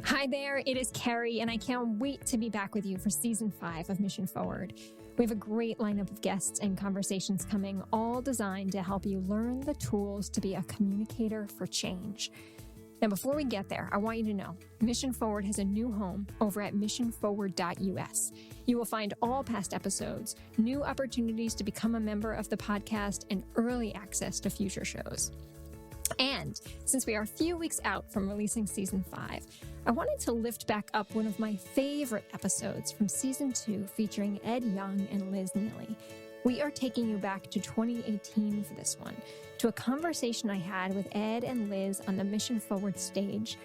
Hi there, it is Carrie, and I can't wait to be back with you for Season 5 of Mission Forward. We have a great lineup of guests and conversations coming, all designed to help you learn the tools to be a communicator for change. Now, before we get there, I want you to know Mission Forward has a new home over at missionforward.us. You will find all past episodes, new opportunities to become a member of the podcast, and early access to future shows. And since we are a few weeks out from releasing Season 5, I wanted to lift back up one of my favorite episodes from Season 2 featuring Ed Yong and Liz Neely. We are taking you back to 2018 for this one, to a conversation I had with Ed and Liz on the Mission Forward stage.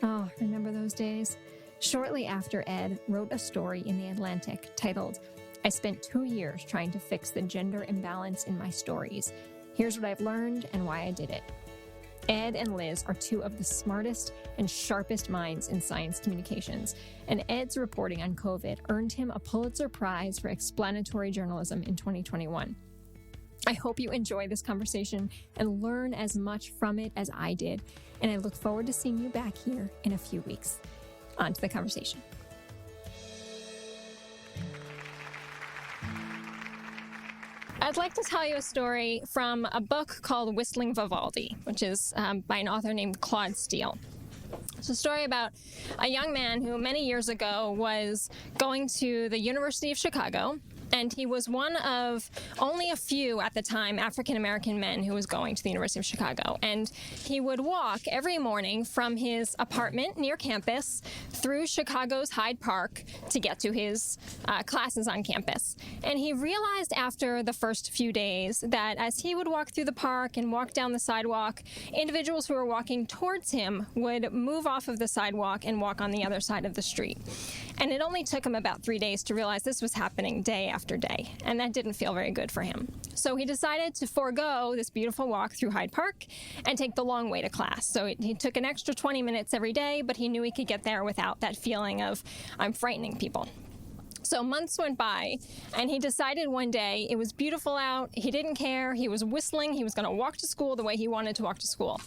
Oh, remember those days? Shortly after Ed wrote a story in The Atlantic titled, "I spent 2 years trying to fix the gender imbalance in my stories. Here's what I've learned and why I did it." Ed and Liz are two of the smartest and sharpest minds in science communications, and Ed's reporting on COVID earned him a Pulitzer Prize for explanatory journalism in 2021. I hope you enjoy this conversation and learn as much from it as I did, and I look forward to seeing you back here in a few weeks. On to the conversation. I'd like to tell you a story from a book called Whistling Vivaldi, which is by an author named Claude Steele. It's a story about a young man who many years ago was going to the University of Chicago, and he was one of only a few at the time African-American men who was going to the University of Chicago. And he would walk every morning from his apartment near campus through Chicago's Hyde Park to get to his classes on campus. And he realized after the first few days that as he would walk through the park and walk down the sidewalk, individuals who were walking towards him would move off of the sidewalk and walk on the other side of the street. And it only took him about 3 days to realize this was happening day after day, and that didn't feel very good for him. So he decided to forego this beautiful walk through Hyde Park and take the long way to class. So he took an extra 20 minutes every day, but he knew he could get there without that feeling of, I'm frightening people. So months went by, and he decided one day it was beautiful out. He didn't care. He was whistling. He was going to walk to school the way he wanted to walk to school.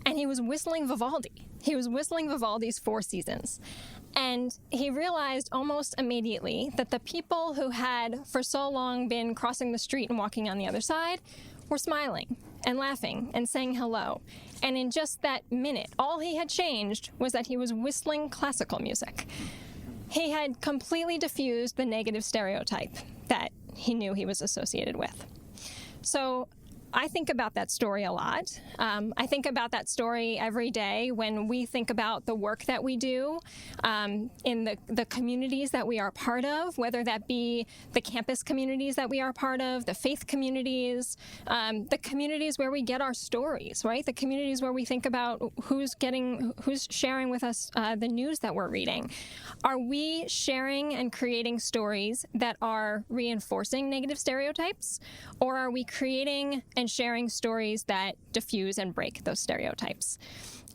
And he was whistling Vivaldi. He was whistling Vivaldi's Four Seasons. And he realized almost immediately that the people who had for so long been crossing the street and walking on the other side were smiling and laughing and saying hello. And in just that minute, all he had changed was that he was whistling classical music. He had completely diffused the negative stereotype that he knew he was associated with. So I think about that story a lot. I think about that story every day when we think about the work that we do in the communities that we are part of, whether that be the campus communities that we are part of, the faith communities, the communities where we get our stories, right? The communities where we think about who's sharing with us the news that we're reading. Are we sharing and creating stories that are reinforcing negative stereotypes, or are we creating and sharing stories that diffuse and break those stereotypes?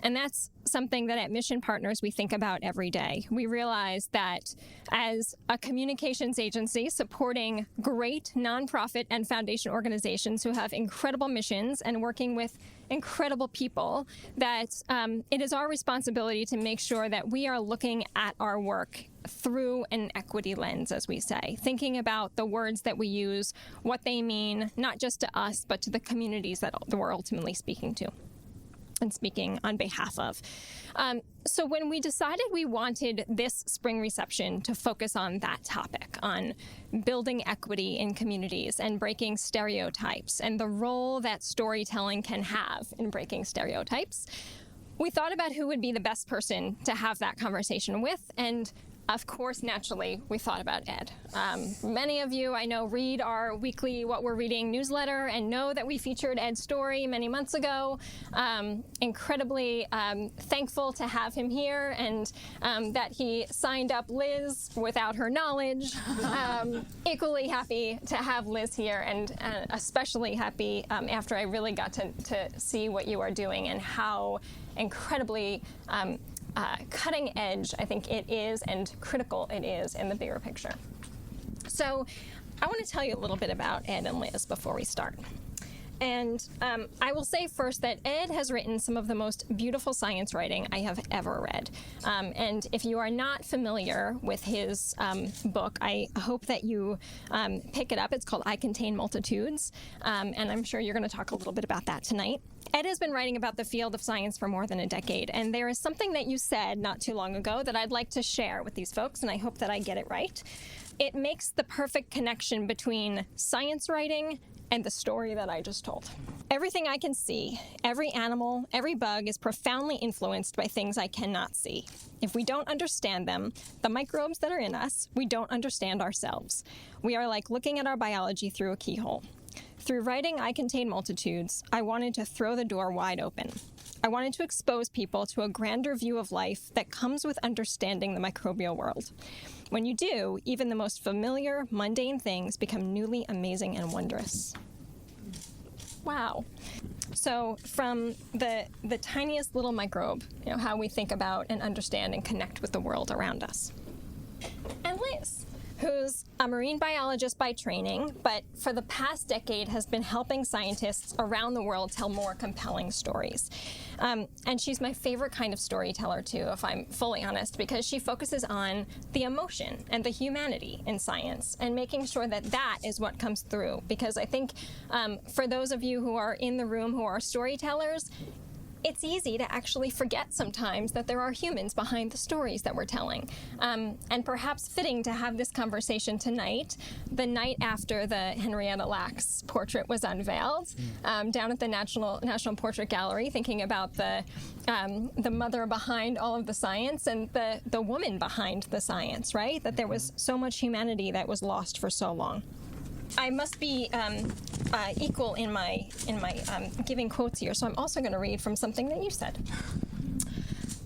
And that's something that at Mission Partners we think about every day. We realize that as a communications agency supporting great nonprofit and foundation organizations who have incredible missions and working with incredible people, that it is our responsibility to make sure that we are looking at our work through an equity lens, as we say, thinking about the words that we use, what they mean, not just to us, but to the communities that we're ultimately speaking to and speaking on behalf of. So when we decided we wanted this spring reception to focus on that topic, on building equity in communities and breaking stereotypes and the role that storytelling can have in breaking stereotypes, we thought about who would be the best person to have that conversation with, and of course, naturally, we thought about Ed. Many of you, I know, read our weekly What We're Reading newsletter and know that we featured Ed's story many months ago. Incredibly thankful to have him here, and that he signed up Liz without her knowledge. Equally happy to have Liz here, and especially happy after I really got to see what you are doing and how incredibly cutting edge I think it is and critical it is in the bigger picture. So I want to tell you a little bit about Ed and Liz before we start. And I will say first that Ed has written some of the most beautiful science writing I have ever read. And if you are not familiar with his book, I hope that you pick it up. It's called I Contain Multitudes. And I'm sure you're going to talk a little bit about that tonight. Ed has been writing about the field of science for more than a decade, and there is something that you said not too long ago that I'd like to share with these folks, and I hope that I get it right. It makes the perfect connection between science writing and the story that I just told. Everything I can see, every animal, every bug is profoundly influenced by things I cannot see. If we don't understand them, the microbes that are in us, we don't understand ourselves. We are like looking at our biology through a keyhole. Through writing I Contain Multitudes, I wanted to throw the door wide open. I wanted to expose people to a grander view of life that comes with understanding the microbial world. When you do, even the most familiar, mundane things become newly amazing and wondrous. Wow. So from the tiniest little microbe, how we think about and understand and connect with the world around us. And Liz, who's a marine biologist by training, but for the past decade has been helping scientists around the world tell more compelling stories. And she's my favorite kind of storyteller too, if I'm fully honest, because she focuses on the emotion and the humanity in science and making sure that that is what comes through. Because I think for those of you who are in the room who are storytellers, it's easy to actually forget sometimes that there are humans behind the stories that we're telling. And perhaps fitting to have this conversation tonight, the night after the Henrietta Lacks portrait was unveiled, down at the National Portrait Gallery, thinking about the mother behind all of the science and the woman behind the science, right? That there was so much humanity that was lost for so long. I must be equal in my giving quotes here, so I'm also going to read from something that you said.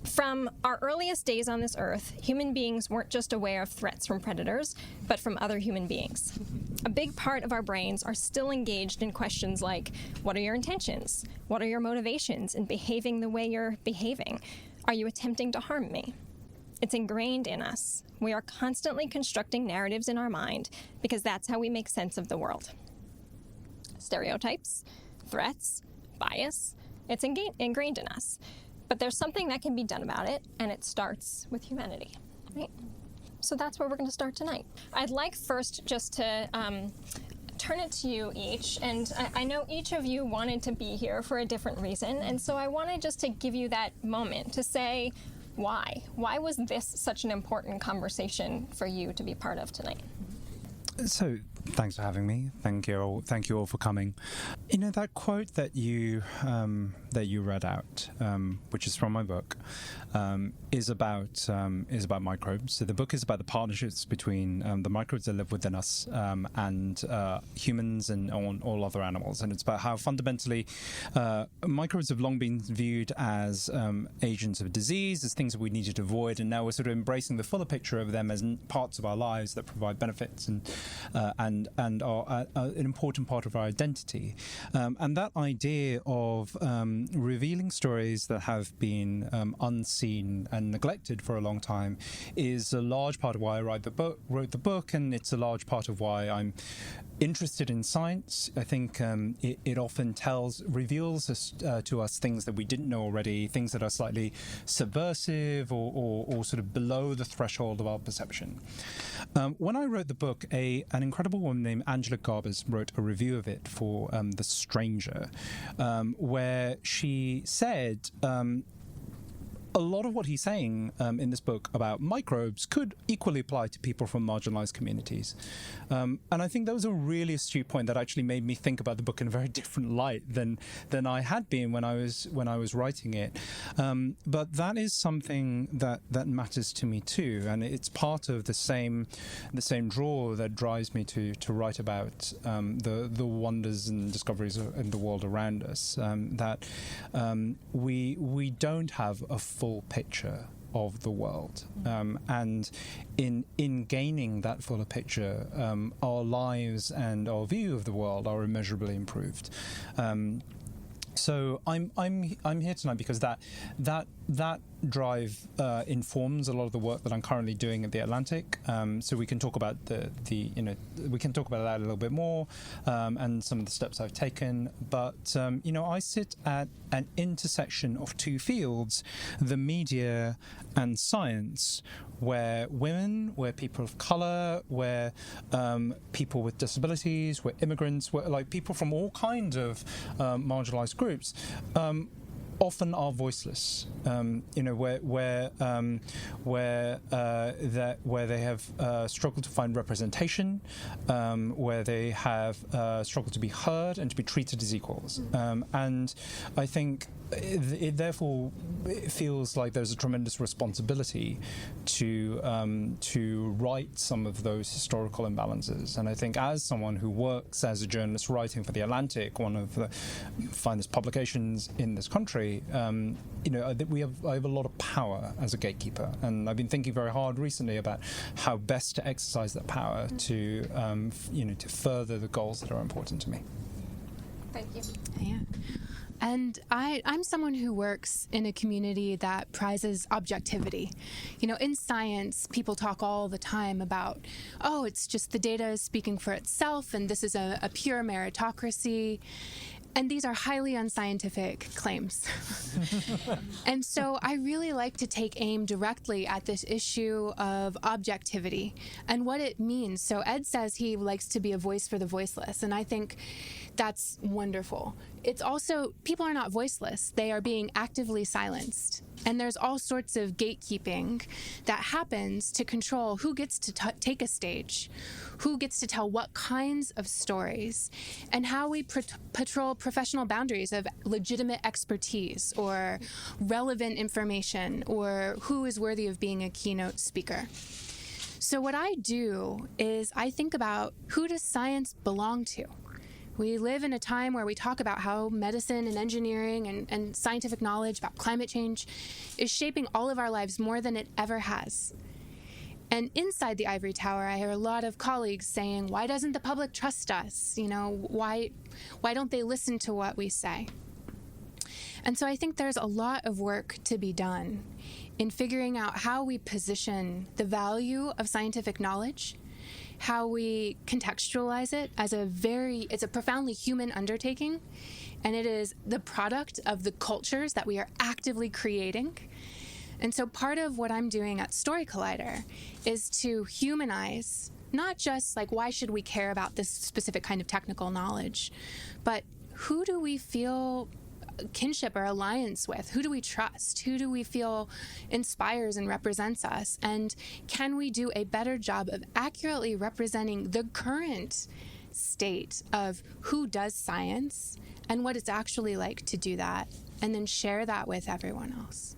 From our earliest days on this earth, human beings weren't just aware of threats from predators, but from other human beings. A big part of our brains are still engaged in questions like, what are your intentions? What are your motivations in behaving the way you're behaving? Are you attempting to harm me? It's ingrained in us. We are constantly constructing narratives in our mind because that's how we make sense of the world. Stereotypes, threats, bias, it's ingrained in us. But there's something that can be done about it, and it starts with humanity, right? So that's where we're going to start tonight. I'd like first just to turn it to you each, and I know each of you wanted to be here for a different reason, and so I wanted just to give you that moment to say, why? Why was this such an important conversation for you to be part of tonight? So, thanks for having me. Thank you all for coming. That quote that you read out, which is from my book, is about microbes. So the book is about the partnerships between the microbes that live within us and humans and all other animals, and it's about how fundamentally microbes have long been viewed as agents of disease, as things that we needed to avoid, and now we're sort of embracing the fuller picture of them as parts of our lives that provide benefits and are an important part of our identity. And that idea of revealing stories that have been unseen and neglected for a long time is a large part of why I wrote the book, and it's a large part of why I'm interested in science. I think it often reveals to us things that we didn't know already, things that are slightly subversive or sort of below the threshold of our perception. When I wrote the book, an incredible woman named Angela Garbers wrote a review of it for The Stranger, where she said a lot of what he's saying in this book about microbes could equally apply to people from marginalized communities. And I think that was a really astute point that actually made me think about the book in a very different light than I had been when I was writing it. But that is something that matters to me too, and it's part of the same draw that drives me to write about the wonders and discoveries in the world around us. That we don't have a full picture of the world, and in gaining that fuller picture, our lives and our view of the world are immeasurably improved. So I'm here tonight because that drive informs a lot of the work that I'm currently doing at the Atlantic. So we can talk about we can talk about that a little bit more, and some of the steps I've taken. But I sit at an intersection of two fields, the media and science, where women, where people of color, where people with disabilities, where immigrants, where like people from all kinds of marginalized groups often are voiceless. Where they have struggled to find representation, where they have struggled to be heard and to be treated as equals. And I think it therefore feels like there's a tremendous responsibility to right some of those historical imbalances. And I think as someone who works as a journalist writing for The Atlantic, one of the finest publications in this country, I have a lot of power as a gatekeeper. And I've been thinking very hard recently about how best to exercise that power to further the goals that are important to me. Thank you. Yeah. And I'm someone who works in a community that prizes objectivity. In science, people talk all the time about, it's just the data is speaking for itself, and this is a pure meritocracy. And these are highly unscientific claims. And so I really like to take aim directly at this issue of objectivity and what it means. So Ed says he likes to be a voice for the voiceless, and I think that's wonderful. It's also, people are not voiceless. They are being actively silenced. And there's all sorts of gatekeeping that happens to control who gets to take a stage, who gets to tell what kinds of stories, and how we patrol professional boundaries of legitimate expertise or relevant information, or who is worthy of being a keynote speaker. So what I do is I think about, who does science belong to? We live in a time where we talk about how medicine and engineering and scientific knowledge about climate change is shaping all of our lives more than it ever has. And inside the ivory tower, I hear a lot of colleagues saying, why doesn't the public trust us? Why don't they listen to what we say? And so I think there's a lot of work to be done in figuring out how we position the value of scientific knowledge, how we contextualize it as it's a profoundly human undertaking, and it is the product of the cultures that we are actively creating. And so part of what I'm doing at Story Collider is to humanize, not just like, why should we care about this specific kind of technical knowledge, but who do we feel kinship or alliance with? Who do we trust? Who do we feel inspires and represents us? And can we do a better job of accurately representing the current state of who does science and what it's actually like to do that, and then share that with everyone else?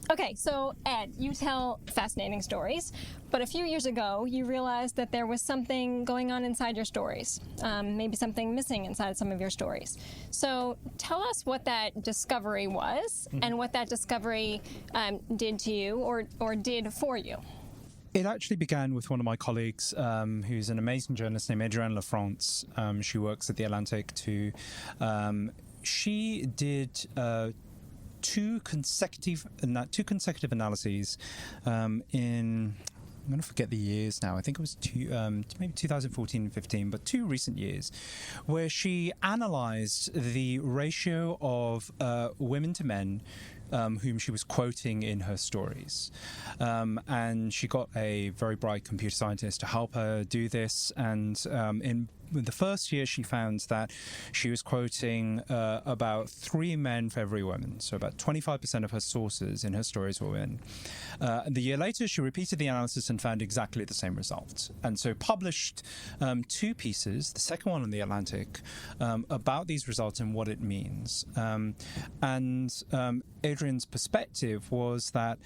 Okay, so Ed, you tell fascinating stories, but a few years ago you realized that there was something going on inside your stories, maybe something missing inside some of your stories. So tell us what that discovery was, and what that discovery did to you or did for you. It actually began with one of my colleagues, who's an amazing journalist named Adrienne Lafrance. She works at The Atlantic too. She did two consecutive analyses in, I'm going to forget the years now. I think it was maybe 2014 and 15, but 2 recent years, where she analysed the ratio of women to men whom she was quoting in her stories. And she got a very bright computer scientist to help her do this. And in the first year, she found that she was quoting about 3 men for every woman. So about 25% of her sources in her stories were women. The year later, she repeated the analysis and found exactly the same result. And so published 2 pieces, the second one in The Atlantic, about these results and what it means. Adrian's perspective was that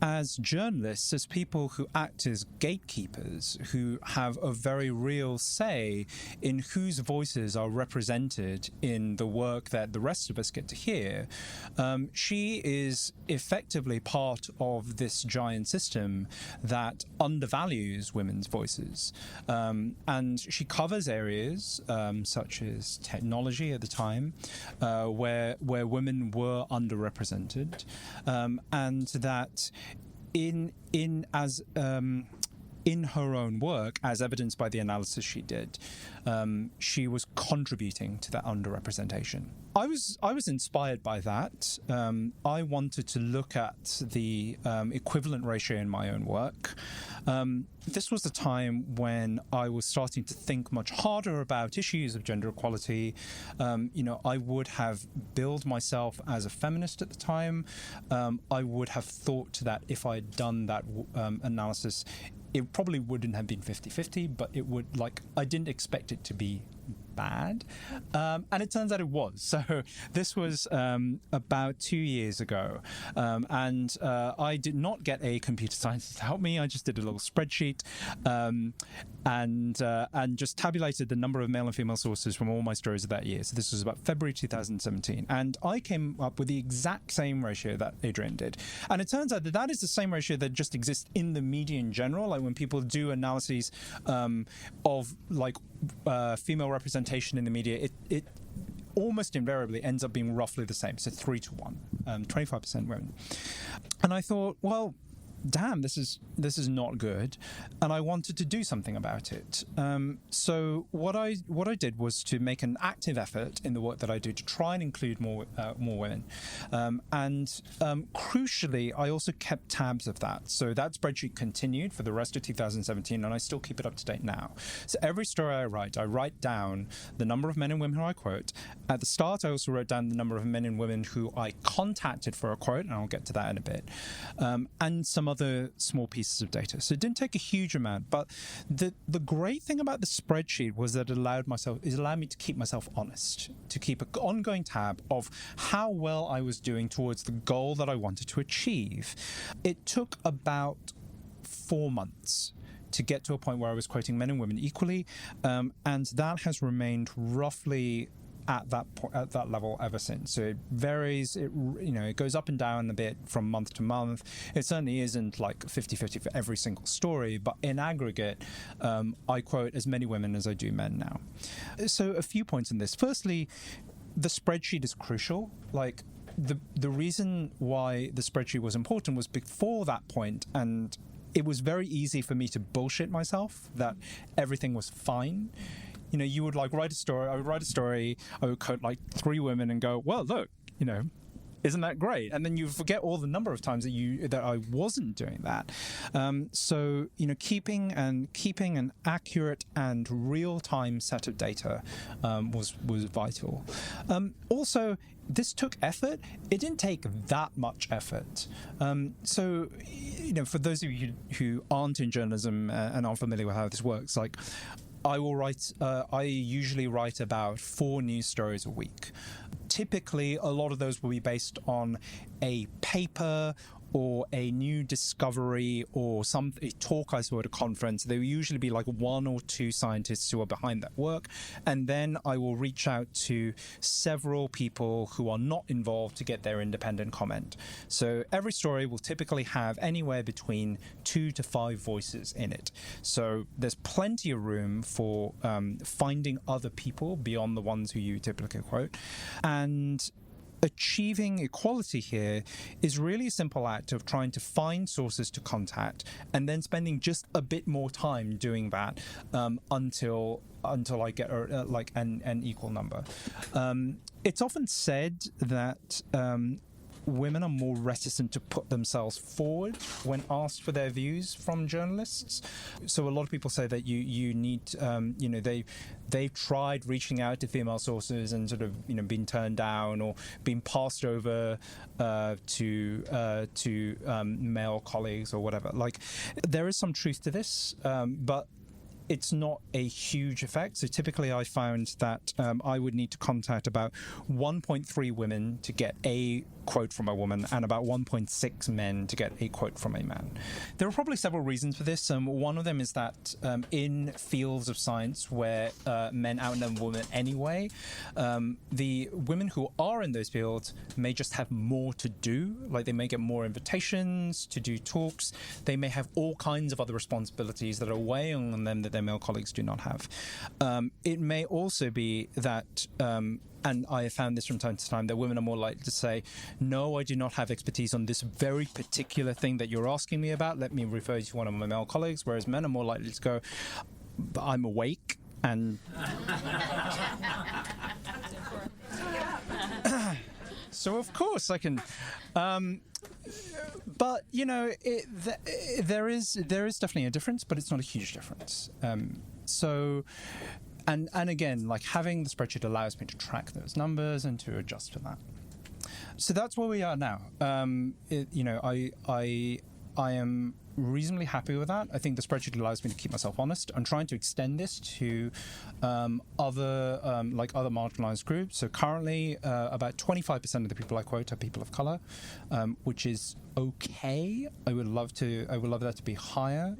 as journalists, as people who act as gatekeepers, who have a very real say in whose voices are represented in the work that the rest of us get to hear, she is effectively part of this giant system that undervalues women's voices. And she covers areas such as technology at the time, where women were underrepresented, and that in her own work, as evidenced by the analysis she did, she was contributing to that underrepresentation. I was inspired by that. I wanted to look at the equivalent ratio in my own work. This was a time when I was starting to think much harder about issues of gender equality. I would have billed myself as a feminist at the time. I would have thought that if I had done that analysis, it probably wouldn't have been 50-50, but it would, I didn't expect it to be bad. And it turns out it was. So this was about 2 years ago. And I did not get a computer scientist to help me. I just did a little spreadsheet and just tabulated the number of male and female sources from all my stories of that year. So this was about February 2017. And I came up with the exact same ratio that Adrian did. And it turns out that that is the same ratio that just exists in the media in general. Like when people do analyses of female representation in the media, it almost invariably ends up being roughly the same. So 3-1, 25% women. And I thought, well, damn, this is not good, and I wanted to do something about it. So what I did was to make an active effort in the work that I do to try and include more women, and crucially, I also kept tabs of that. So that spreadsheet continued for the rest of 2017, and I still keep it up to date now. So every story I write down the number of men and women who I quote. At the start, I also wrote down the number of men and women who I contacted for a quote, and I'll get to that in a bit, and some other small pieces of data. So it didn't take a huge amount, but the great thing about the spreadsheet was that it allowed me to keep myself honest, to keep an ongoing tab of how well I was doing towards the goal that I wanted to achieve. It took about 4 months to get to a point where I was quoting men and women equally, and that has remained roughly at that level ever since. So it varies, it goes up and down a bit from month to month. It certainly isn't like 50-50 for every single story, but in aggregate, I quote as many women as I do men now. So a few points in this. Firstly, the spreadsheet is crucial. Like the reason why the spreadsheet was important was before that point, and it was very easy for me to bullshit myself that everything was fine. You would write a story. I would write a story. I would quote 3 women and go, well, look, isn't that great? And then you forget all the number of times that I wasn't doing that. So keeping an accurate and real-time set of data was vital. Also, this took effort. It didn't take that much effort. So for those of you who aren't in journalism and aren't familiar with how this works, I usually write about 4 news stories a week. Typically, a lot of those will be based on a paper or a new discovery or a talk I saw at a conference. There will usually be 1 or 2 scientists who are behind that work. And then I will reach out to several people who are not involved to get their independent comment. So every story will typically have anywhere between 2 to 5 voices in it. So there's plenty of room for finding other people beyond the ones who you typically quote. And achieving equality here is really a simple act of trying to find sources to contact and then spending just a bit more time doing that until I get an equal number. It's often said that women are more reticent to put themselves forward when asked for their views from journalists. So a lot of people say that you need, they've tried reaching out to female sources and sort of, been turned down or been passed over to male colleagues or whatever. There is some truth to this, but it's not a huge effect. So typically I found that I would need to contact about 1.3 women to get a quote from a woman and about 1.6 men to get a quote from a man. There are probably several reasons for this. One of them is that in fields of science where men outnumber women anyway, the women who are in those fields may just have more to do. Like they may get more invitations to do talks. They may have all kinds of other responsibilities that are weighing on them that their male colleagues do not have. It may also be that and I have found this from time to time, that women are more likely to say, no, I do not have expertise on this very particular thing that you're asking me about. Let me refer you to one of my male colleagues. Whereas men are more likely to go, I'm awake and... So of course I can... but, you know, there is definitely a difference, but it's not a huge difference. And again, like having the spreadsheet allows me to track those numbers and to adjust for that. So that's where we are now. I am reasonably happy with that. I think the spreadsheet allows me to keep myself honest. I'm trying to extend this to other marginalized groups. So currently, about 25% of the people I quote are people of color, which is okay. I would love that to be higher.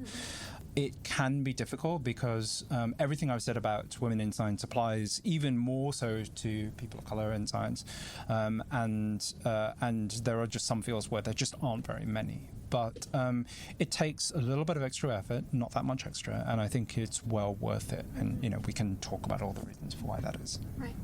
It can be difficult because everything I've said about women in science applies even more so to people of color in science, and there are just some fields where there just aren't very many. But it takes a little bit of extra effort, not that much extra, and I think it's well worth it. And we can talk about all the reasons for why that is. Right.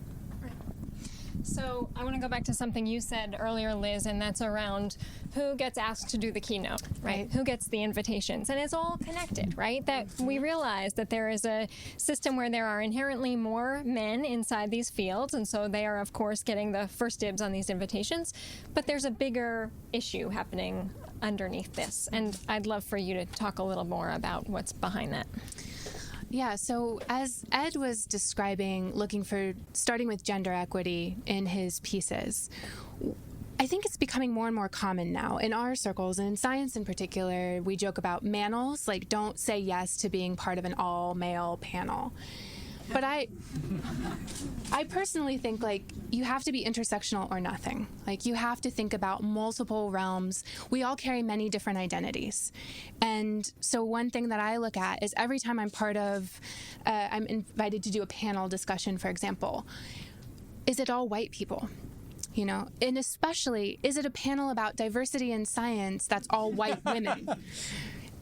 So I want to go back to something you said earlier, Liz, and that's around who gets asked to do the keynote, right? Who gets the invitations? And it's all connected, right? That we realize that there is a system where there are inherently more men inside these fields, and so they are, of course, getting the first dibs on these invitations. But there's a bigger issue happening underneath this, and I'd love for you to talk a little more about what's behind that. Yeah, so as Ed was describing, starting with gender equity in his pieces, I think it's becoming more and more common now in our circles, and in science in particular. We joke about manels, like don't say yes to being part of an all-male panel. But I personally think, like, you have to be intersectional or nothing. Like, you have to think about multiple realms. We all carry many different identities. And so one thing that I look at is every time I'm invited to do a panel discussion, for example, is it all white people? And especially, is it a panel about diversity in science that's all white women?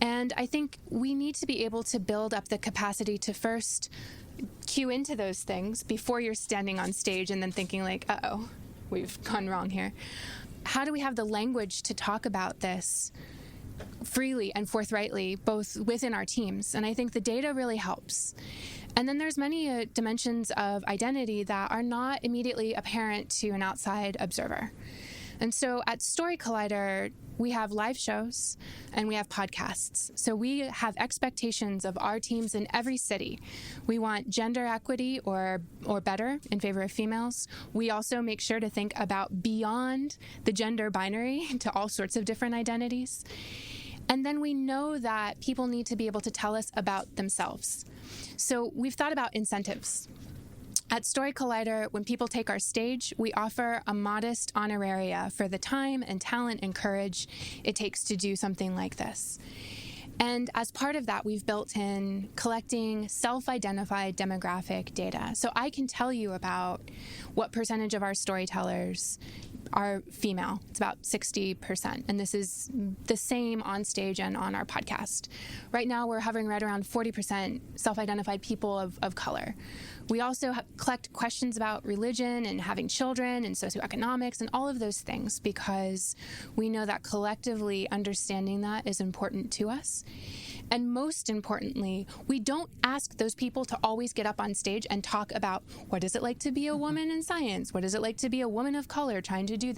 And I think we need to be able to build up the capacity to first cue into those things before you're standing on stage and then thinking like, uh-oh, we've gone wrong here. How do we have the language to talk about this freely and forthrightly, both within our teams? And I think the data really helps. And then there's many dimensions of identity that are not immediately apparent to an outside observer. And so at Story Collider, we have live shows and we have podcasts. So we have expectations of our teams in every city. We want gender equity or better in favor of females. We also make sure to think about beyond the gender binary to all sorts of different identities. And then we know that people need to be able to tell us about themselves. So we've thought about incentives. At Story Collider, when people take our stage, we offer a modest honoraria for the time and talent and courage it takes to do something like this. And as part of that, we've built in collecting self-identified demographic data. So I can tell you about what percentage of our storytellers are female. It's about 60%. And this is the same on stage and on our podcast. Right now, we're hovering right around 40% self-identified people of color. We also collect questions about religion and having children and socioeconomics and all of those things because we know that collectively understanding that is important to us. And most importantly, we don't ask those people to always get up on stage and talk about what is it like to be a woman in science? What is it like to be a woman of color trying to do,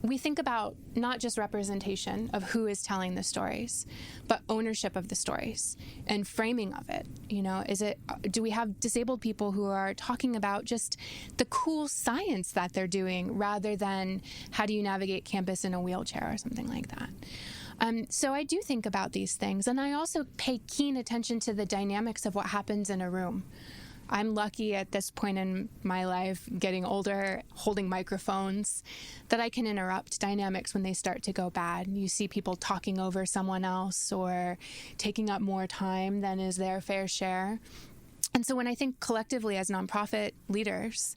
we think about not just representation of who is telling the stories, but ownership of the stories and framing of it. Do we have disabled people who are talking about just the cool science that they're doing rather than how do you navigate campus in a wheelchair or something like that? So I do think about these things, and I also pay keen attention to the dynamics of what happens in a room. I'm lucky at this point in my life, getting older, holding microphones, that I can interrupt dynamics when they start to go bad. You see people talking over someone else or taking up more time than is their fair share. And so when I think collectively as nonprofit leaders,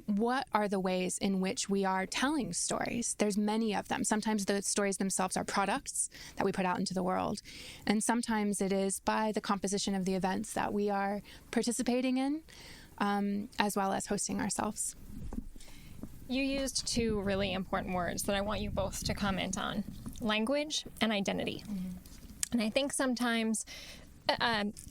what are the ways in which we are telling stories? There's many of them. Sometimes the stories themselves are products that we put out into the world. And sometimes it is by the composition of the events that we are participating in, as well as hosting ourselves. You used two really important words that I want you both to comment on: language and identity. Mm-hmm. And I think sometimes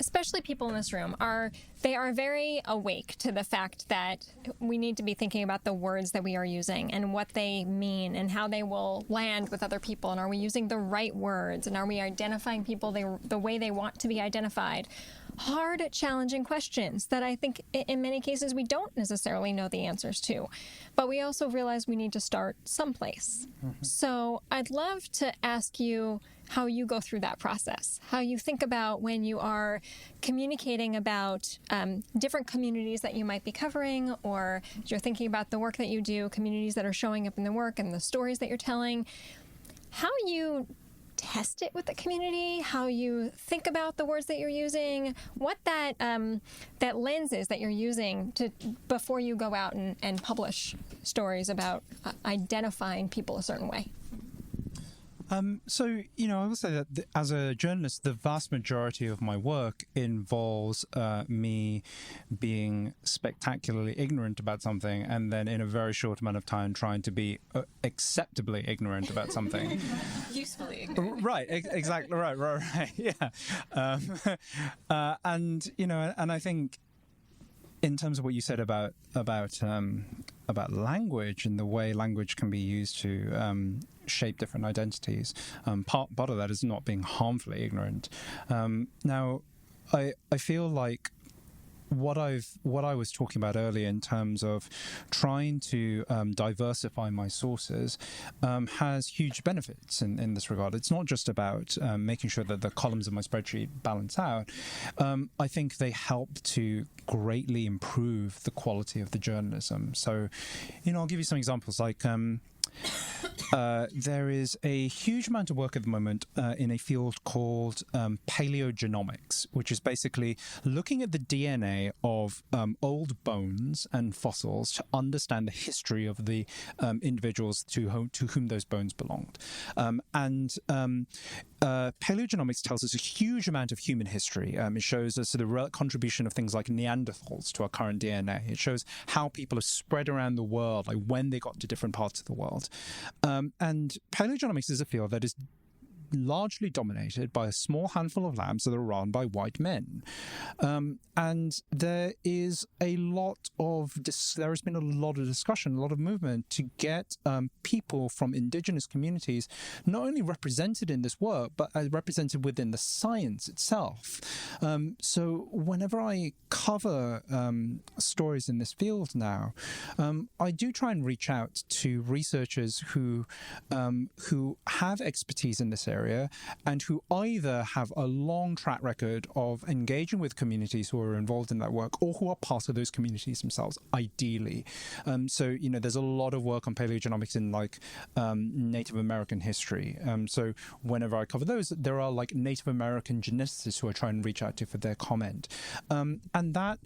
especially people in this room, are very awake to the fact that we need to be thinking about the words that we are using and what they mean and how they will land with other people. And are we using the right words? And are we identifying people the way they want to be identified? Hard, challenging questions that I think in many cases we don't necessarily know the answers to. But we also realize we need to start someplace. Mm-hmm. So I'd love to ask you how you go through that process, how you think about when you are communicating about different communities that you might be covering, or you're thinking about the work that you do, communities that are showing up in the work and the stories that you're telling, how you test it with the community, how you think about the words that you're using, what that lens is that you're using before you go out and publish stories about identifying people a certain way. So, I will say that as a journalist, the vast majority of my work involves me being spectacularly ignorant about something and then in a very short amount of time trying to be acceptably ignorant about something. Usefully ignorant. Right, exactly, right, yeah. And I think in terms of what you said about language and the way language can be used to shape different identities, part of that is not being harmfully ignorant. Now, I feel like what I was talking about earlier in terms of trying to diversify my sources has huge benefits in this regard. It's not just about making sure that the columns of my spreadsheet balance out. I think they help to greatly improve the quality of the journalism. So, I'll give you some examples. Like, there is a huge amount of work at the moment in a field called paleogenomics, which is basically looking at the DNA of old bones and fossils to understand the history of the individuals to whom those bones belonged. Paleogenomics tells us a huge amount of human history. It shows us the contribution of things like Neanderthals to our current DNA. It shows how people have spread around the world, like when they got to different parts of the world. And paleogenomics is a field that is largely dominated by a small handful of labs that are run by white men. And there has been a lot of discussion, a lot of movement to get people from indigenous communities not only represented in this work, but represented within the science itself. So whenever I cover stories in this field now, I do try and reach out to researchers who have expertise in this area and who either have a long track record of engaging with communities who are involved in that work or who are part of those communities themselves, ideally. So, there's a lot of work on paleogenomics in Native American history. So whenever I cover those, there are Native American geneticists who I try and reach out to for their comment. And that,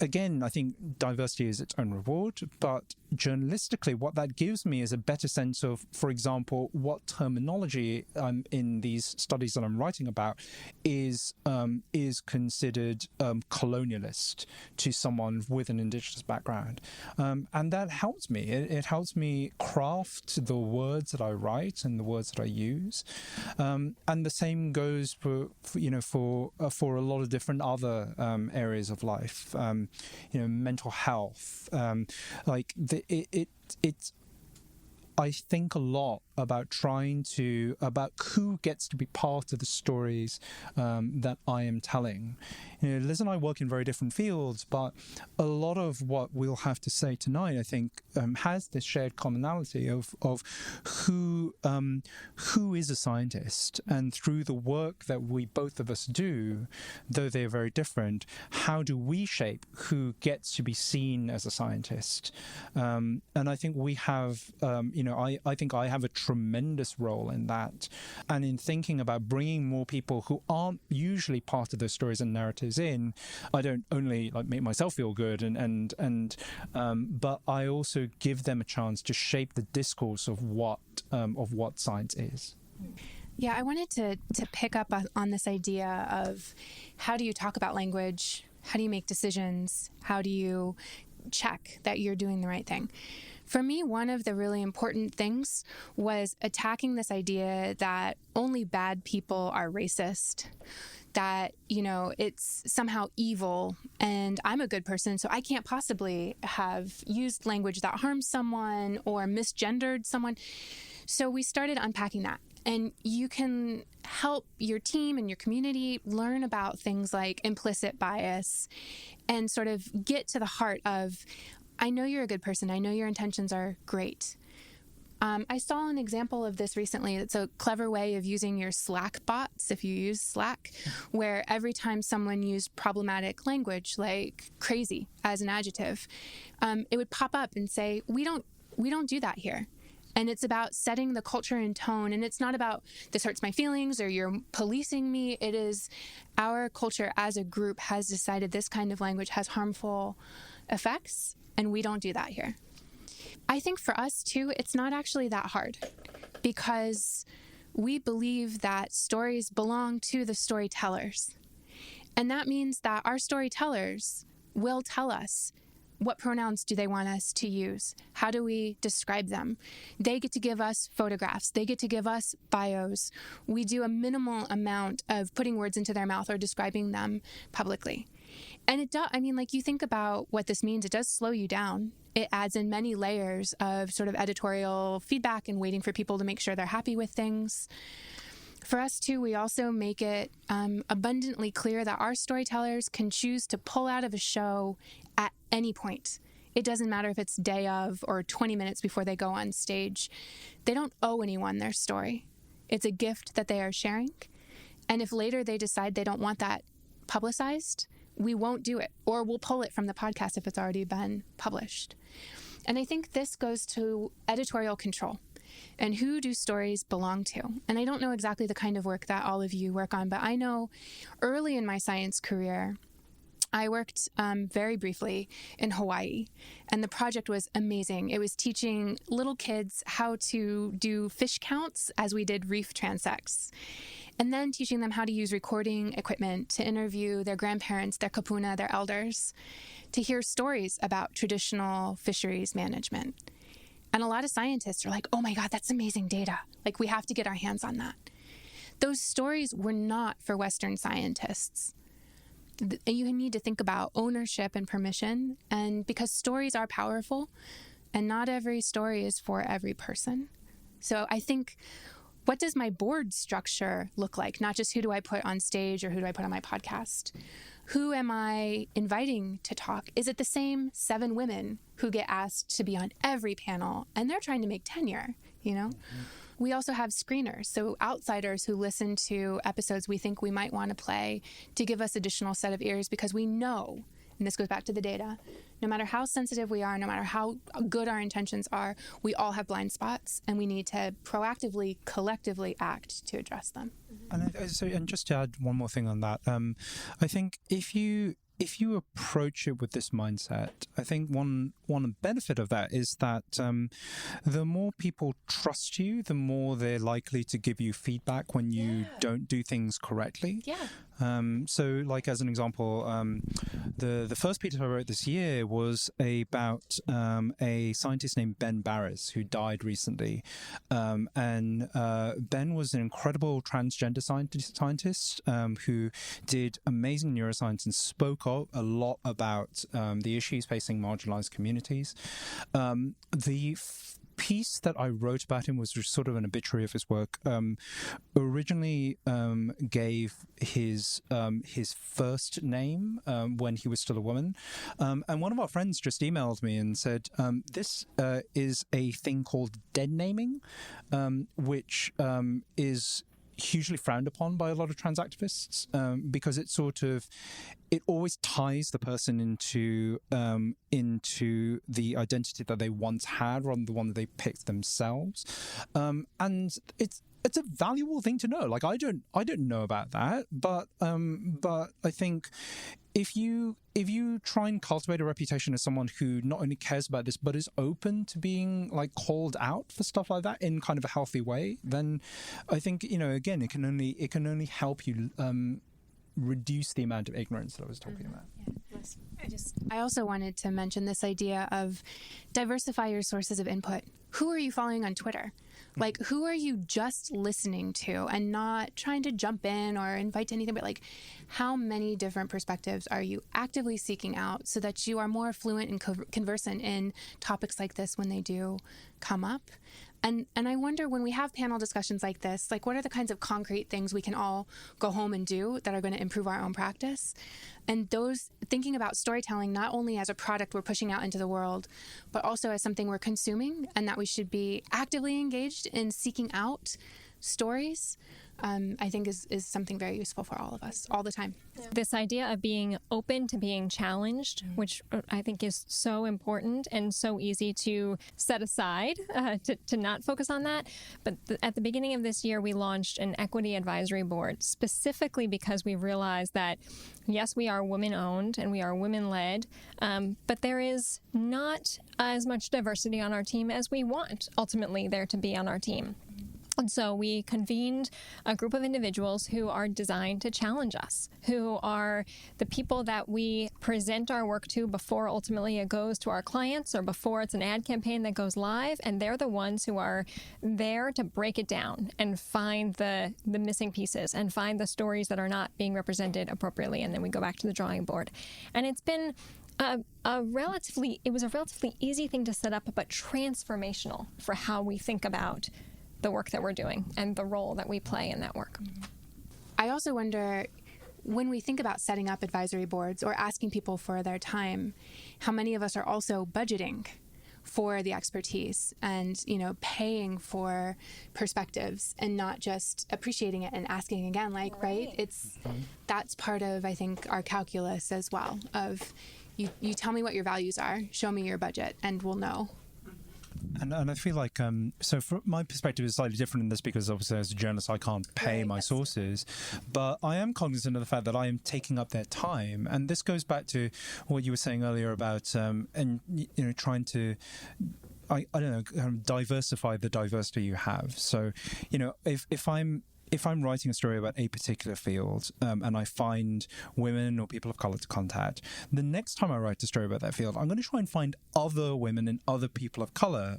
again, I think diversity is its own reward, but journalistically, what that gives me is a better sense of, for example, what terminology in these studies that I'm writing about is considered colonialist to someone with an indigenous background, and that helps me. It helps me craft the words that I write and the words that I use, and the same goes for a lot of different other areas of life. Mental health, I think a lot about about who gets to be part of the stories that I am telling. Liz and I work in very different fields, but a lot of what we'll have to say tonight, I think, has this shared commonality of who is a scientist, and through the work that we both of us do, though they're very different, how do we shape who gets to be seen as a scientist? And I think we have, I think I have a tremendous role in that, and in thinking about bringing more people who aren't usually part of those stories and narratives in. I don't only make myself feel good, but I also give them a chance to shape the discourse of what science is. Yeah, I wanted to pick up on this idea of how do you talk about language? How do you make decisions? How do you check that you're doing the right thing? For me, one of the really important things was attacking this idea that only bad people are racist, that, it's somehow evil, and I'm a good person, so I can't possibly have used language that harms someone or misgendered someone. So we started unpacking that. And you can help your team and your community learn about things like implicit bias and sort of get to the heart of, I know you're a good person. I know your intentions are great. I saw an example of this recently. It's a clever way of using your Slack bots, if you use Slack, where every time someone used problematic language, like crazy as an adjective, it would pop up and say, we don't do that here. And it's about setting the culture and tone. And it's not about this hurts my feelings or you're policing me. It is our culture as a group has decided this kind of language has harmful effects, and we don't do that here. I think for us too, it's not actually that hard, because we believe that stories belong to the storytellers. And that means that our storytellers will tell us what pronouns do they want us to use? How do we describe them? They get to give us photographs. They get to give us bios. We do a minimal amount of putting words into their mouth or describing them publicly. And it does, you think about what this means, it does slow you down. It adds in many layers of sort of editorial feedback and waiting for people to make sure they're happy with things. For us, too, we also make it abundantly clear that our storytellers can choose to pull out of a show at any point. It doesn't matter if it's day of or 20 minutes before they go on stage. They don't owe anyone their story. It's a gift that they are sharing. And if later they decide they don't want that publicized, we won't do it, or we'll pull it from the podcast if it's already been published. And I think this goes to editorial control. And who do stories belong to? And I don't know exactly the kind of work that all of you work on, but I know early in my science career, I worked very briefly in Hawaii, and the project was amazing. It was teaching little kids how to do fish counts as we did reef transects, and then teaching them how to use recording equipment to interview their grandparents, their kapuna, their elders, to hear stories about traditional fisheries management. And a lot of scientists are like, oh my God, that's amazing data. Like, we have to get our hands on that. Those stories were not for Western scientists. You need to think about ownership and permission, and because stories are powerful, and not every story is for every person. So I think, what does my board structure look like? Not just who do I put on stage or who do I put on my podcast? Who am I inviting to talk? Is it the same 7 women who get asked to be on every panel and they're trying to make tenure, Mm-hmm. We also have screeners, so outsiders who listen to episodes we think we might want to play to give us additional set of ears, because we know, and this goes back to the data, no matter how sensitive we are, no matter how good our intentions are, we all have blind spots, and we need to proactively, collectively act to address them. And just to add one more thing on that, I think if you approach it with this mindset, I think one benefit of that is that the more people trust you, the more they're likely to give you feedback when you don't do things correctly. Yeah. So, like, as an example, the first piece I wrote this year was about a scientist named Ben Barres, who died recently. And Ben was an incredible transgender scientist who did amazing neuroscience and spoke a lot about the issues facing marginalized communities. The piece that I wrote about him was sort of an obituary of his work. Originally gave his first name when he was still a woman, and one of our friends just emailed me and said, "This is a thing called dead naming, which is hugely frowned upon by a lot of trans activists because it always ties the person into the identity that they once had rather than the one that they picked themselves, and it's a valuable thing to know. Like I don't know about that, but I think if you try and cultivate a reputation as someone who not only cares about this but is open to being like called out for stuff like that in kind of a healthy way, then I think, you know, again, it can only help you reduce the amount of ignorance that I was talking about. Yeah. I also wanted to mention this idea of diversify your sources of input. Who are you following on Twitter? Like, who are you just listening to and not trying to jump in or invite to anything, but like, how many different perspectives are you actively seeking out so that you are more fluent and conversant in topics like this when they do come up? And I wonder, when we have panel discussions like this, like, what are the kinds of concrete things we can all go home and do that are going to improve our own practice? And those, thinking about storytelling not only as a product we're pushing out into the world, but also as something we're consuming, and that we should be actively engaged in seeking out stories, I think is something very useful for all of us all the time. This idea of being open to being challenged, which I think is so important and so easy to set aside, to not focus on that. But at the beginning of this year, we launched an equity advisory board specifically because we realized that, yes, we are women-owned and we are women-led, but there is not as much diversity on our team as we want ultimately there to be on our team. And so we convened a group of individuals who are designed to challenge us, who are the people that we present our work to before ultimately it goes to our clients or before it's an ad campaign that goes live. And they're the ones who are there to break it down and find the missing pieces and find the stories that are not being represented appropriately. And then we go back to the drawing board. And it's been it was a relatively easy thing to set up, but transformational for how we think about the work that we're doing and the role that we play in that work. I also wonder, when we think about setting up advisory boards or asking people for their time, how many of us are also budgeting for the expertise and, you know, paying for perspectives and not just appreciating it and asking again, like, right? That's part of, I think, our calculus as well of you tell me what your values are, show me your budget, and we'll know. And I feel like, so from my perspective is slightly different in this because obviously as a journalist I can't pay my sources, but I am cognizant of the fact that I am taking up their time. And this goes back to what you were saying earlier about, and you know, trying to, I don't know, kind of diversify the diversity you have. So, you know, if I'm writing a story about a particular field and I find women or people of color to contact, the next time I write a story about that field, I'm going to try and find other women and other people of color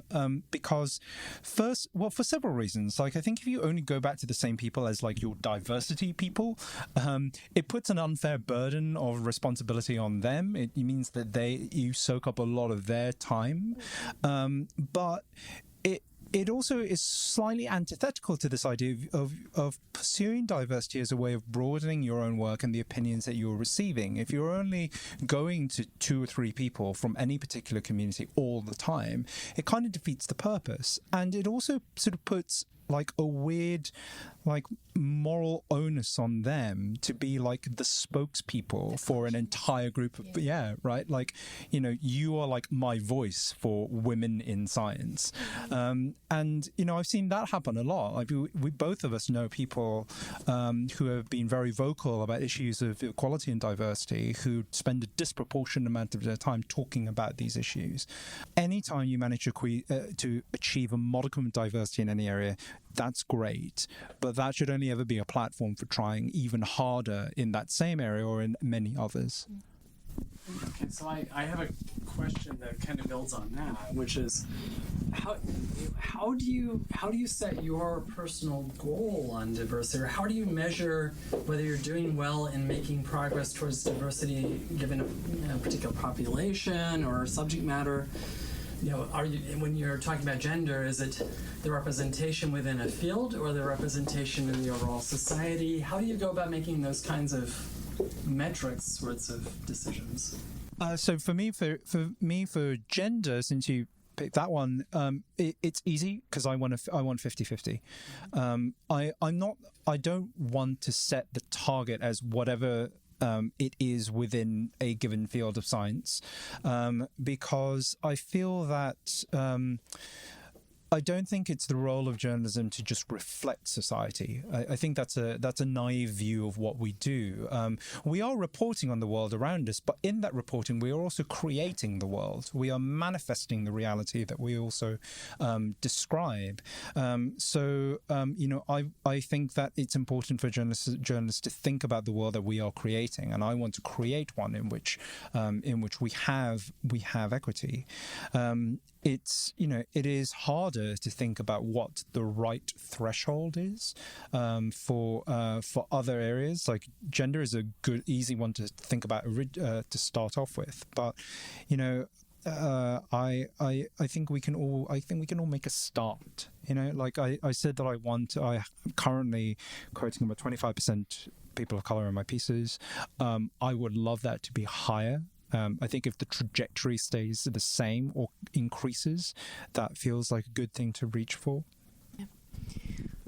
because for several reasons. Like, I think if you only go back to the same people as like your diversity people, it puts an unfair burden of responsibility on them. It means that you soak up a lot of their time, but it also is slightly antithetical to this idea of pursuing diversity as a way of broadening your own work and the opinions that you're receiving. If you're only going to 2 or 3 people from any particular community all the time, it kind of defeats the purpose. And it also sort of puts like a weird like moral onus on them to be like the spokespeople for an entire group of right, like, you know, you are like my voice for women in science, and you know, I've seen that happen a lot. Like we both of us know people who have been very vocal about issues of equality and diversity, who spend a disproportionate amount of their time talking about these issues. Anytime you manage to achieve a modicum of diversity in any area, that's great, but that should only ever be a platform for trying even harder in that same area or in many others. Okay, so I have a question that kind of builds on that, which is how do you set your personal goal on diversity, or how do you measure whether you're doing well in making progress towards diversity given a particular population or subject matter? are you, when you're talking about gender, is it the representation within a field or the representation in the overall society? How do you go about making those kinds of metrics sorts of decisions? So for gender, since you picked that one, it's easy because I want 50-50. I don't want to set the target as whatever it is within a given field of science, because I feel that I don't think it's the role of journalism to just reflect society. I think that's a naive view of what we do. We are reporting on the world around us, but in that reporting, we are also creating the world. We are manifesting the reality that we also describe. I think that it's important for journalists to think about the world that we are creating, and I want to create one in which we have equity. It is harder to think about what the right threshold is for other areas. Like gender is a good, easy one to think about to start off with. But I think we can all make a start. Like I said that I'm currently quoting about 25% people of color in my pieces. I would love that to be higher. I think if the trajectory stays the same or increases, that feels like a good thing to reach for. Yeah.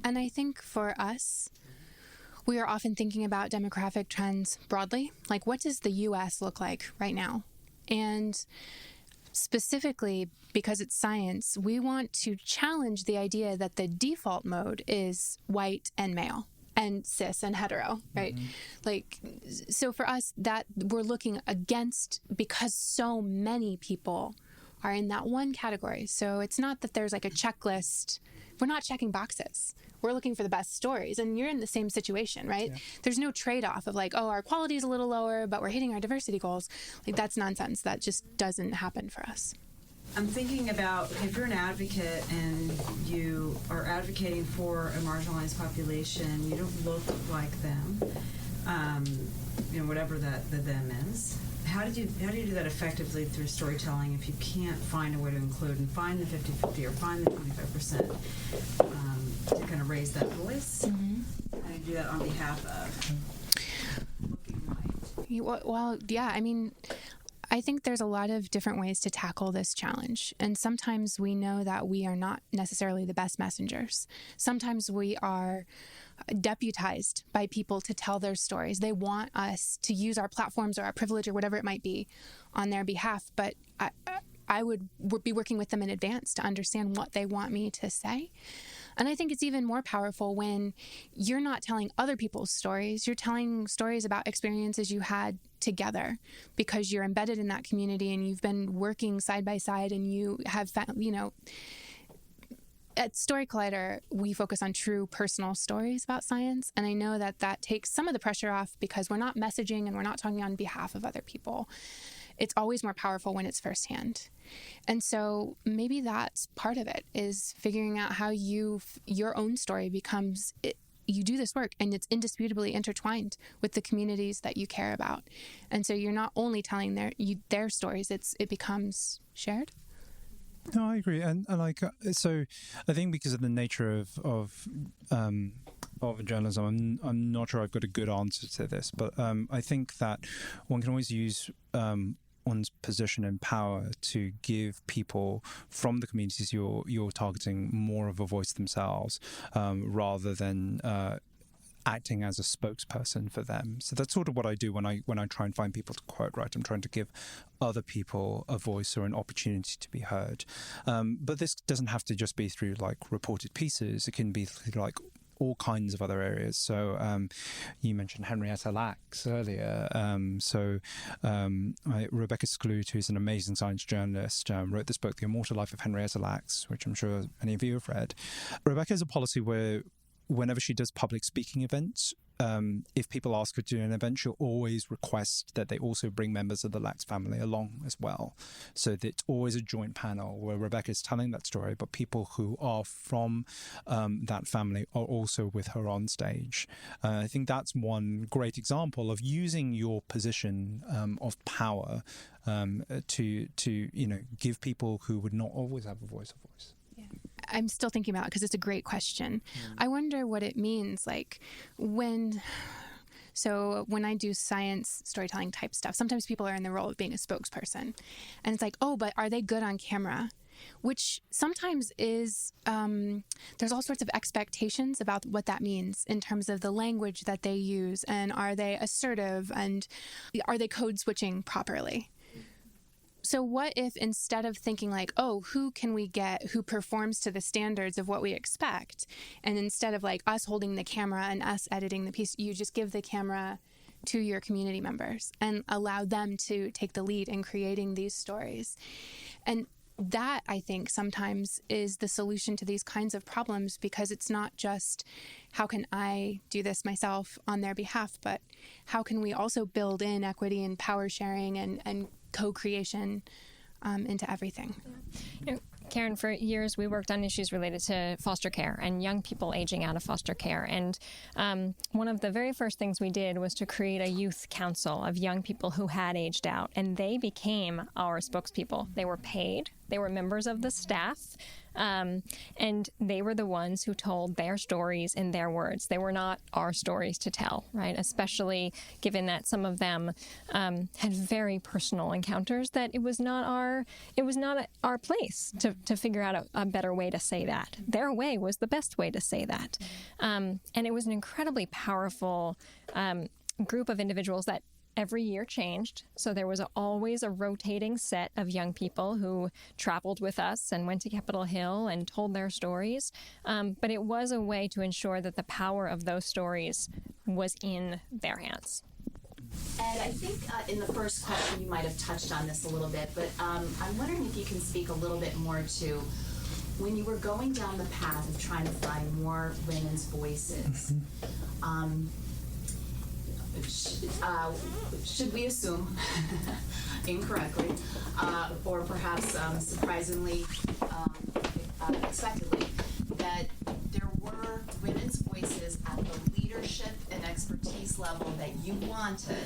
And I think for us, we are often thinking about demographic trends broadly. Like, what does the U.S. look like right now? And specifically, because it's science, we want to challenge the idea that the default mode is white and male, and cis and hetero, right? Mm-hmm. So for us, that we're looking against, because so many people are in that one category. So it's not that there's like a checklist. We're not checking boxes. We're looking for the best stories, and you're in the same situation, right? Yeah. There's no trade-off of like, oh, our quality is a little lower, but we're hitting our diversity goals. Like, that's nonsense. That just doesn't happen for us. I'm thinking about if you're an advocate and you are advocating for a marginalized population, you don't look like them, whatever that the them is. How do you do that effectively through storytelling if you can't find a way to include and find the 50-50 or find the 25% to kind of raise that voice? Mm-hmm. How do you do that on behalf of looking white? Well, yeah, I mean, I think there's a lot of different ways to tackle this challenge. And sometimes we know that we are not necessarily the best messengers. Sometimes we are deputized by people to tell their stories. They want us to use our platforms or our privilege or whatever it might be on their behalf. But I would be working with them in advance to understand what they want me to say. And I think it's even more powerful when you're not telling other people's stories. You're telling stories about experiences you had together because you're embedded in that community and you've been working side by side, and you have found, at Story Collider, we focus on true personal stories about science. And I know that takes some of the pressure off because we're not messaging and we're not talking on behalf of other people. It's always more powerful when it's firsthand. And so maybe that's part of it, is figuring out how your own story becomes, you do this work and it's indisputably intertwined with the communities that you care about. And so you're not only telling their stories, it becomes shared. No, I agree. And so I think because of the nature of journalism, I'm not sure I've got a good answer to this, but I think that one can always use one's position and power to give people from the communities you're targeting more of a voice themselves, rather than acting as a spokesperson for them. So that's sort of what I do when I try and find people to quote, right? I'm trying to give other people a voice or an opportunity to be heard. But this doesn't have to just be through like reported pieces. It can be through like all kinds of other areas. So you mentioned Henrietta Lacks earlier. Rebecca Skloot, who's an amazing science journalist, wrote this book, The Immortal Life of Henrietta Lacks, which I'm sure many of you have read. Rebecca has a policy where whenever she does public speaking events, if people ask her to do an event, she'll always request that they also bring members of the Lax family along as well. So that it's always a joint panel where Rebecca's telling that story, but people who are from that family are also with her on stage. I think that's one great example of using your position of power to give people who would not always have a voice. I'm still thinking about it because it's a great question. I wonder what it means, like when I do science storytelling type stuff, sometimes people are in the role of being a spokesperson, and it's like, oh, but are they good on camera? Which sometimes is, there's all sorts of expectations about what that means in terms of the language that they use, and are they assertive, and are they code switching properly? So what if instead of thinking like, oh, who can we get who performs to the standards of what we expect, and instead of like us holding the camera and us editing the piece, you just give the camera to your community members and allow them to take the lead in creating these stories. And that, I think, sometimes is the solution to these kinds of problems, because it's not just how can I do this myself on their behalf, but how can we also build in equity and power sharing and co-creation into everything. You know, Karen, for years we worked on issues related to foster care and young people aging out of foster care. And one of the very first things we did was to create a youth council of young people who had aged out. And they became our spokespeople. They were paid. They were members of the staff. And they were the ones who told their stories in their words. They were not our stories to tell, right? Especially given that some of them had very personal encounters that it was not our place to figure out a better way to say that. Their way was the best way to say that. And it was an incredibly powerful group of individuals that every year changed. So there was always a rotating set of young people who traveled with us and went to Capitol Hill and told their stories. But it was a way to ensure that the power of those stories was in their hands. Ed, I think in the first question you might have touched on this a little bit, but I'm wondering if you can speak a little bit more to when you were going down the path of trying to find more women's voices. Should we assume, incorrectly, or perhaps surprisingly, expectedly, that there were women's voices at the leadership and expertise level that you wanted?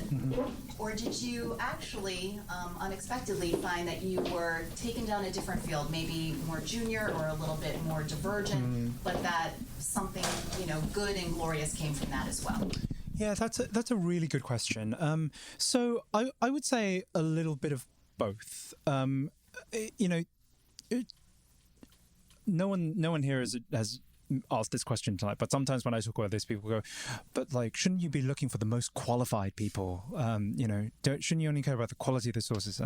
Or did you actually, unexpectedly, find that you were taken down a different field, maybe more junior or a little bit more divergent, but that something, good and glorious came from that as well? Yeah, that's a really good question. So I would say a little bit of both. No one here has asked this question tonight, but sometimes when I talk about this, people go, but like, shouldn't you be looking for the most qualified people? Shouldn't you only care about the quality of the sources?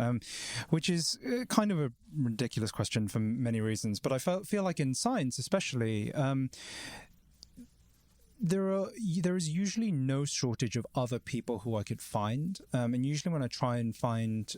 Which is kind of a ridiculous question for many reasons. But I feel like in science, especially, there is usually no shortage of other people who I could find, and usually when I try and find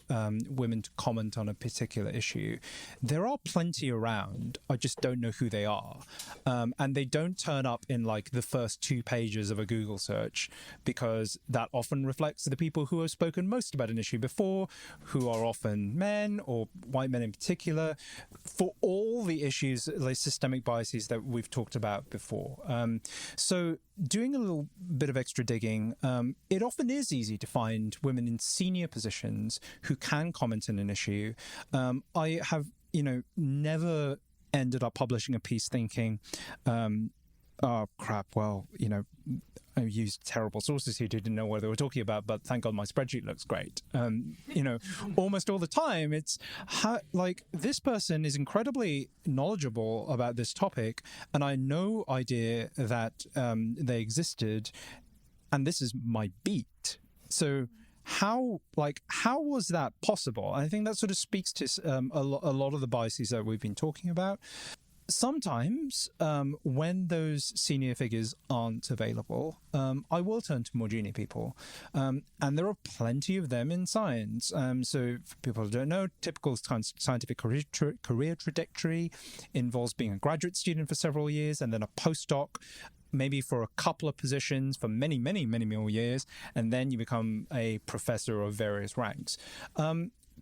women to comment on a particular issue, there are plenty around. I just don't know who they are, and they don't turn up in like the first 2 pages of a Google search, because that often reflects the people who have spoken most about an issue before, who are often men or white men in particular, for all the issues, like systemic biases that we've talked about before. So doing a little bit of extra digging, it often is easy to find women in senior positions who can comment on an issue. I have, never ended up publishing a piece thinking, oh crap, well, I used terrible sources who didn't know what they were talking about, but thank God my spreadsheet looks great. Almost all the time it's this person is incredibly knowledgeable about this topic, and I had no idea that they existed, and this is my beat. So how was that possible? I think that sort of speaks to a lot of the biases that we've been talking about. Sometimes when those senior figures aren't available, I will turn to more junior people. And there are plenty of them in science. So for people who don't know, typical scientific career trajectory involves being a graduate student for several years and then a postdoc maybe for a couple of positions for many, many, many more years, and then you become a professor of various ranks.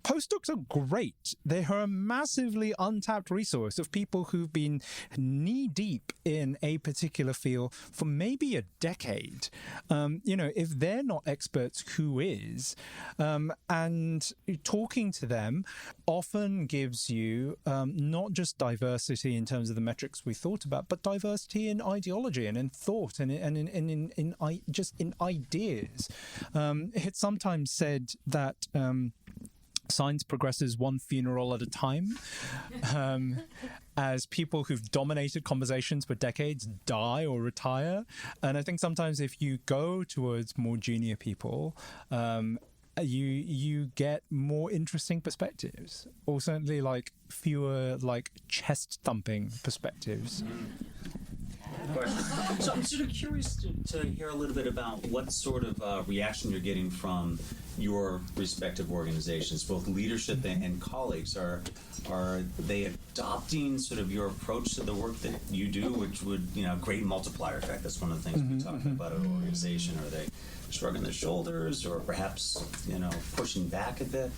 Postdocs are great. They are a massively untapped resource of people who've been knee-deep in a particular field for maybe a decade. If they're not experts, who is? And talking to them often gives you not just diversity in terms of the metrics we thought about, but diversity in ideology and in thought and in ideas. It's sometimes said that science progresses one funeral at a time, as people who've dominated conversations for decades die or retire. And I think sometimes if you go towards more junior people, you get more interesting perspectives, or certainly like fewer like chest thumping perspectives. So I'm sort of curious to hear a little bit about what sort of reaction you're getting from your respective organizations, both leadership and colleagues. Are they adopting sort of your approach to the work that you do, which would, great multiplier effect? That's one of the things we talk about an organization. Are they shrugging their shoulders, or perhaps, pushing back a bit?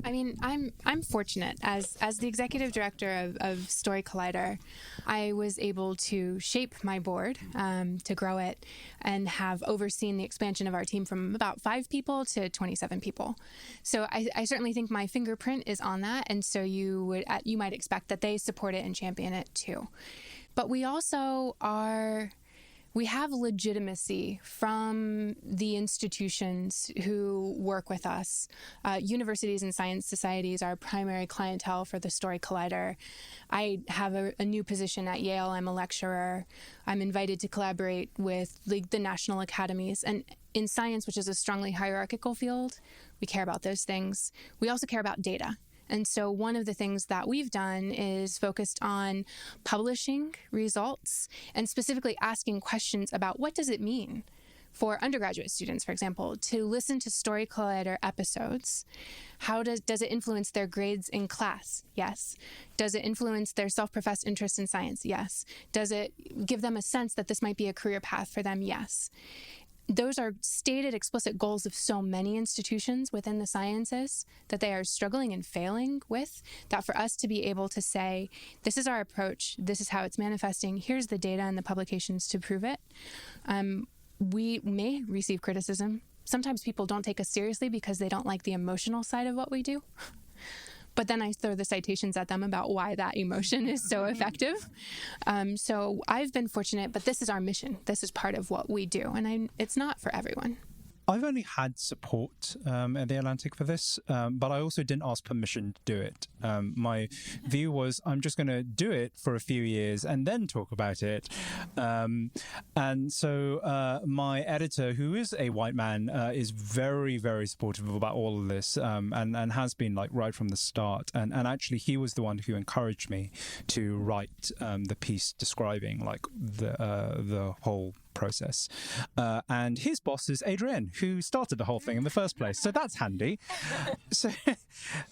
I mean, I'm fortunate as the executive director of Story Collider. I was able to shape my board, to grow it, and have overseen the expansion of our team from about 5 people to 27 people. So I certainly think my fingerprint is on that, and so you might expect that they support it and champion it too. But we also we have legitimacy from the institutions who work with us. Universities and science societies are primary clientele for the Story Collider. I have a new position at Yale. I'm a lecturer. I'm invited to collaborate with the national academies. And in science, which is a strongly hierarchical field, we care about those things. We also care about data. And so one of the things that we've done is focused on publishing results and specifically asking questions about what does it mean for undergraduate students, for example, to listen to Story Collider episodes. How does it influence their grades in class? Yes. Does it influence their self-professed interest in science? Yes. Does it give them a sense that this might be a career path for them? Yes. Those are stated explicit goals of so many institutions within the sciences that they are struggling and failing with, that for us to be able to say, this is our approach, this is how it's manifesting, here's the data and the publications to prove it. We may receive criticism. Sometimes people don't take us seriously because they don't like the emotional side of what we do. But then I throw the citations at them about why that emotion is so effective. So I've been fortunate, but this is our mission. This is part of what we do. And it's not for everyone. I've only had support at the Atlantic for this, but I also didn't ask permission to do it. My view was I'm just going to do it for a few years and then talk about it. And so my editor, who is a white man, is very, very supportive about all of this, and has been like right from the start. And actually, he was the one who encouraged me to write the piece describing like the whole process. And his boss is Adrienne, who started the whole thing in the first place. So that's handy. So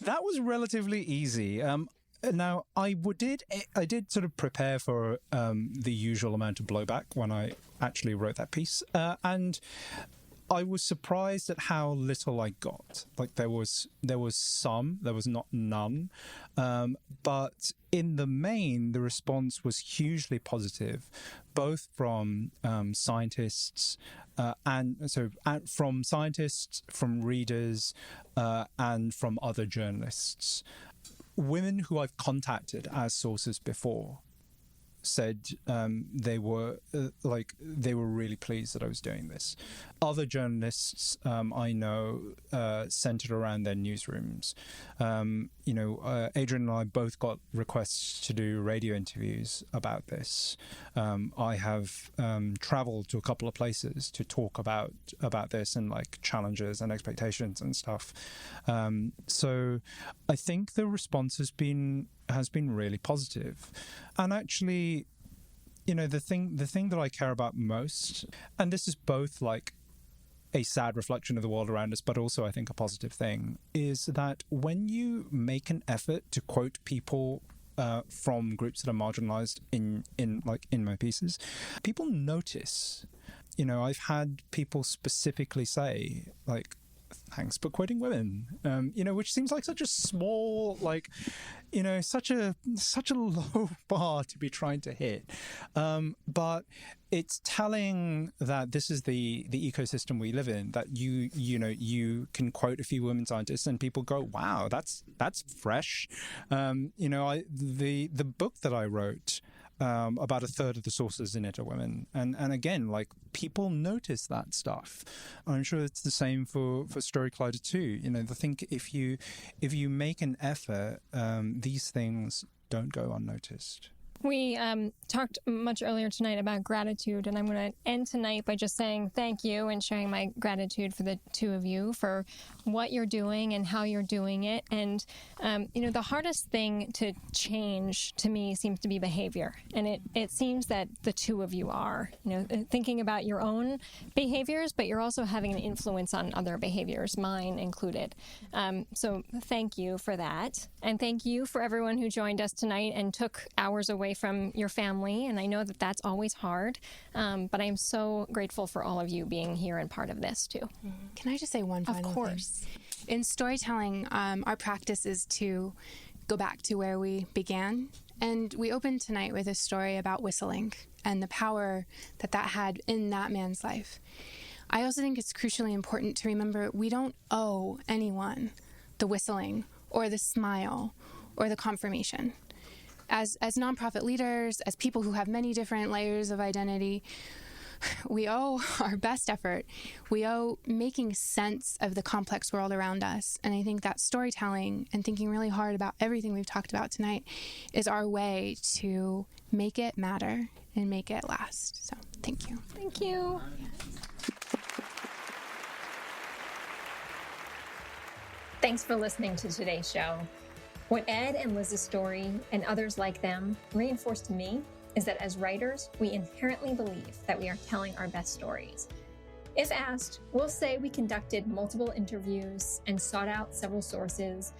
that was relatively easy. Now, I did sort of prepare for the usual amount of blowback when I actually wrote that piece. And I was surprised at how little I got. Like there was some, there was not none. But in the main, the response was hugely positive, both from scientists from scientists, from readers, and from other journalists. Women who I've contacted as sources before said they were really pleased that I was doing this. Other journalists I know centered around their newsrooms. Adrian and I both got requests to do radio interviews about this. I have traveled to a couple of places to talk about this and like challenges and expectations and stuff. So I think the response has been really positive. And actually, the thing that I care about most, and this is both like a sad reflection of the world around us, but also I think a positive thing, is that when you make an effort to quote people from groups that are marginalized in my pieces, people notice. You know, I've had people specifically say, like, thanks for quoting women, you know, which seems like such a small, like, you know, such a low bar to be trying to hit. But it's telling that this is the ecosystem we live in, that you know, you can quote a few women scientists and people go, wow, that's fresh. You know, the book that I wrote, about a third of the sources in it are women, and again, like, people notice that stuff. I'm sure it's the same for Story Collider too. You know, I think if you make an effort, these things don't go unnoticed. We talked much earlier tonight about gratitude, and I'm going to end tonight by just saying thank you and sharing my gratitude for the two of you for what you're doing and how you're doing it. And, you know, the hardest thing to change to me seems to be behavior. And it seems that the two of you are, you know, thinking about your own behaviors, but you're also having an influence on other behaviors, mine included. So thank you for that. And thank you for everyone who joined us tonight and took hours away from your family, and I know that that's always hard, but I am so grateful for all of you being here and part of this too. Can I just say one final thing? Of course. In storytelling, our practice is to go back to where we began, and we opened tonight with a story about whistling and the power that had in that man's life. I also think it's crucially important to remember we don't owe anyone the whistling or the smile or the confirmation. As nonprofit leaders, as people who have many different layers of identity, we owe our best effort. We owe making sense of the complex world around us. And I think that storytelling and thinking really hard about everything we've talked about tonight is our way to make it matter and make it last. So thank you. Thank you. Thanks for listening to today's show. What Ed and Liz's story and others like them reinforced to me is that as writers, we inherently believe that we are telling our best stories. If asked, we'll say we conducted multiple interviews and sought out several sources,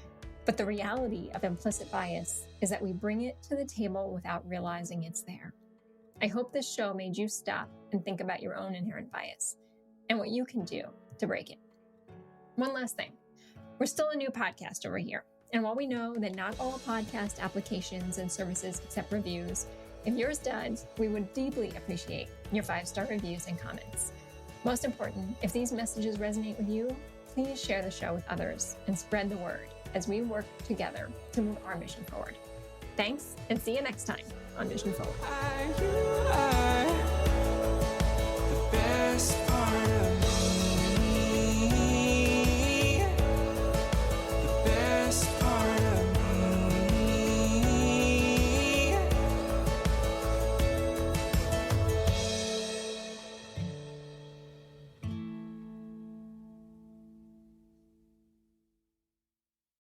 but the reality of implicit bias is that we bring it to the table without realizing it's there. I hope this show made you stop and think about your own inherent bias and what you can do to break it. One last thing. We're still a new podcast over here. And while we know that not all podcast applications and services accept reviews, if yours does, we would deeply appreciate your 5-star reviews and comments. Most important, if these messages resonate with you, please share the show with others and spread the word as we work together to move our mission forward. Thanks, and see you next time on Mission Forward.